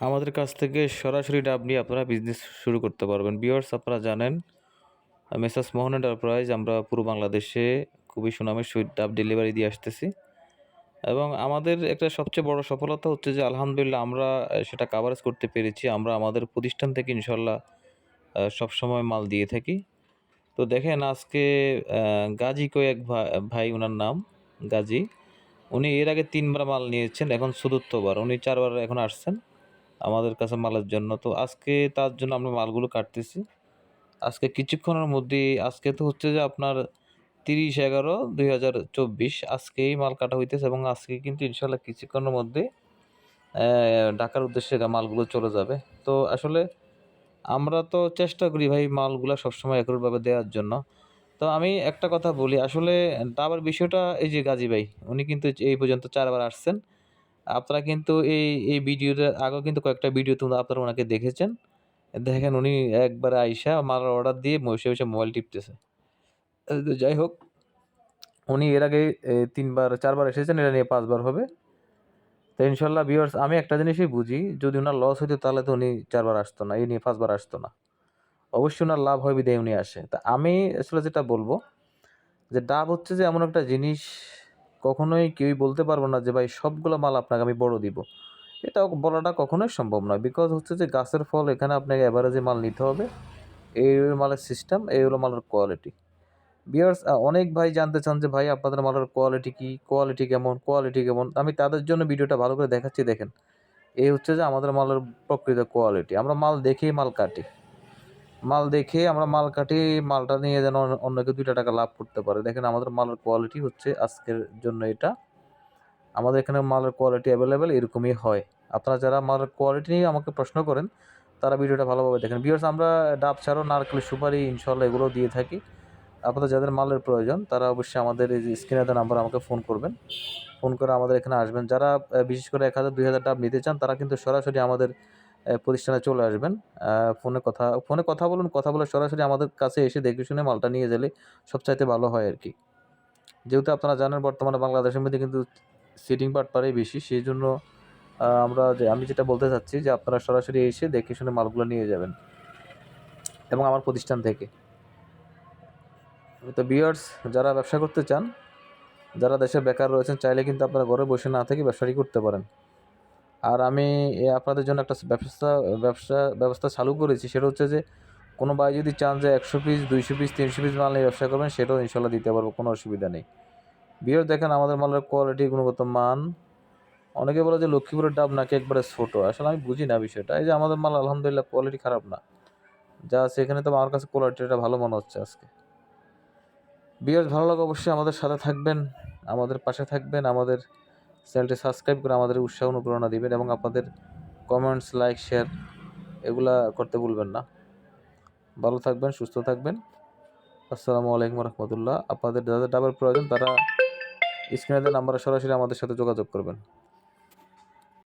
আমাদের কাছ থেকে সরাসরি ডাব নিয়ে আপনারা বিজনেস শুরু করতে পারবেন। ভিউয়ার্স, আপনারা জানেন মেসার্স মোহন এন্টারপ্রাইজ আমরা পুরো বাংলাদেশে খুবই সুনামের সহিত ডাব ডেলিভারি দিয়ে আসতেছি এবং আমাদের একটা সবচেয়ে বড় সফলতা হচ্ছে যে আলহামদুলিল্লাহ আমরা সেটা কাভারেজ করতে পেরেছি। আমরা আমাদের প্রতিষ্ঠান থেকে ইনশাল্লাহ সবসময় মাল দিয়ে থাকি। তো দেখেন আজকে গাজী কয়েক ভাই উনার নাম গাজী। উনি এর আগে ৩ বার মাল নিয়েছেন, এখন চতুর্থবার। উনি ৪ বার এখন আসছেন আমাদের কাছে মালের জন্য। তো আজকে তার জন্য আমরা মালগুলো কাটতেছি। আজকে কিছুক্ষণের মধ্যেই, আজকে তো হচ্ছে যে আপনার ৩০/১১/২০২৪ আজকেই মাল কাটা হইতেছে এবং আজকে কিন্তু ইনশাল্লাহ কিছুক্ষণের মধ্যে ঢাকার উদ্দেশ্যে মালগুলো চলে যাবে। তো আসলে আমরা তো চেষ্টা করি ভাই মালগুলা সবসময় একুরেটভাবে দেওয়ার জন্য। তো আমি একটা কথা বলি, আসলে ডাবের বিষয়টা এই যে গাজী ভাই উনি কিন্তু এই পর্যন্ত ৪ বার আসছেন। আপনারা কিন্তু এই ভিডিওর আগেও কিন্তু কয়েকটা ভিডিওতে আপনারা ওনাকে দেখেছেন। দেখেন উনি একবারে আইসা মালার অর্ডার দিয়ে বসে মোবাইল টিপতেছে। তো যাই হোক, উনি এর আগে ৩ বার ৪ বার এসেছেন, এটা নিয়ে ৫ বার হবে। তো ইনশাআল্লাহ ভিউয়ার্স, আমি একটা জিনিসই বুঝি, যদি উনার লস হইতো তাহলে তো উনি ৪ বার আসতো না, এই নিয়ে ৫ বার আসতো না। অবশ্যই উনার লাভ হয় বিধায় উনি আসে। তা আমি আসলে যেটা বলবো যে ডাব হচ্ছে যে এমন একটা জিনিস, কখনোই কেউই বলতে পারবো না যে ভাই সবগুলো মাল আপনাকে আমি বড় দিব। এটা বলাটা কখনোই সম্ভব নয়। বিকজ হচ্ছে যে গাছের ফল, এখানে আপনাকে এভারেজে মাল নিতে হবে। এই হলো মালের সিস্টেম, এই হলো মালের কোয়ালিটি। ভিউয়ার্স, অনেক ভাই জানতে চান যে ভাই আপনাদের মালের কোয়ালিটি কি, কোয়ালিটি কেমন। আমি তাদের জন্য ভিডিওটা ভালো করে দেখাচ্ছি। দেখেন, এই হচ্ছে যে আমাদের মালের প্রকৃত কোয়ালিটি। আমরা মাল দেখেই মাল কাটি। মাল দেখে আমরা মাল কাটি, মালটা নিয়ে যেন অন্যকে ২ টাকা লাভ করতে পারে। দেখেন আমাদের মালের কোয়ালিটি হচ্ছে আজকের জন্য এটা। আমাদের এখানে মালের কোয়ালিটি অ্যাভেলেবেল এরকমই হয়। আপনারা যারা মালের কোয়ালিটি নিয়ে আমাকে প্রশ্ন করেন, তারা ভিডিওটা ভালোভাবে দেখেন। ভিউয়ার্স, আমরা ডাব ছাড়াও নারকেল, সুপারি ইনশাআল্লাহ এগুলোও দিয়ে থাকি। আপনাদের যাদের মালের প্রয়োজন তারা অবশ্যই আমাদের এই যে স্ক্রিনে দেওয়া নাম্বারে আমাকে ফোন করবেন। ফোন করে আমাদের এখানে আসবেন। যারা বিশেষ করে ১,০০০ ২,০০০ ডাব নিতে চান তারা কিন্তু সরাসরি আমাদের প্রতিষ্ঠানে চলে আসবেন। ফোনে কথা বলুন, কথা বলে সরাসরি আমাদের কাছে এসে দেখে শুনে মালটা নিয়ে গেলে সবচাইতে ভালো হয় আরকি। যেহেতু আপনারা জানেন বর্তমানে বাংলাদেশের মধ্যে কিন্তু সিটিং বাটপাড়াই বেশি। সেজন্য আমি যেটা বলতে চাচ্ছি যে আপনারা সরাসরি এসে দেখে শুনে মালগুলো নিয়ে যাবেন এবং আমার প্রতিষ্ঠান থেকে। তো ভিউয়ার্স, যারা ব্যবসা করতে চান, যারা দেশে বেকার রয়েছেন, চাইলে কিন্তু আপনারা ঘরে বসে না থেকে ব্যবসাটি করতে পারেন। আর আমি আপনাদের জন্য একটা ব্যবস্থা চালু করেছি। সেটা হচ্ছে যে কোনো ভাই যদি চান যে ১০০ পিস, ২০০ পিস, ৩০০ পিস মাল নিয়ে ব্যবসা করবেন, সেটাও ইনশাল্লাহ দিতে পারবো, কোনো অসুবিধা নেই। ভিউয়ার্স, দেখেন আমাদের মালের কোয়ালিটি, গুণগত মান। অনেকে বলে যে লক্ষ্মীপুরের ডাব নাকি একবারে ছোট। আসলে আমি বুঝি না বিষয়টা। এই যে আমাদের মাল আলহামদুলিল্লাহ কোয়ালিটি খারাপ না। যা আছে এখানে, তো আমার কাছে কোয়ালিটিটা ভালো মনে হচ্ছে আজকে। ভিউয়ার্স, ভালো লাগে অবশ্যই আমাদের সাথে থাকবেন, আমাদের পাশে থাকবেন, আমাদের চ্যানেলটি সাবস্ক্রাইব করে আমাদের উৎসাহ অনুপ্রেরণা দিবেন এবং আপনাদের কমেন্টস, লাইক, শেয়ার এগুলা করতে ভুলবেন না। ভালো থাকবেন, সুস্থ থাকবেন। আসসালামু আলাইকুম রহমতুল্লাহ। আপনাদের যাদের ডাবের প্রয়োজন তারা স্ক্রিনে দেওয়া নাম্বারে সরাসরি আমাদের সাথে যোগাযোগ করবেন।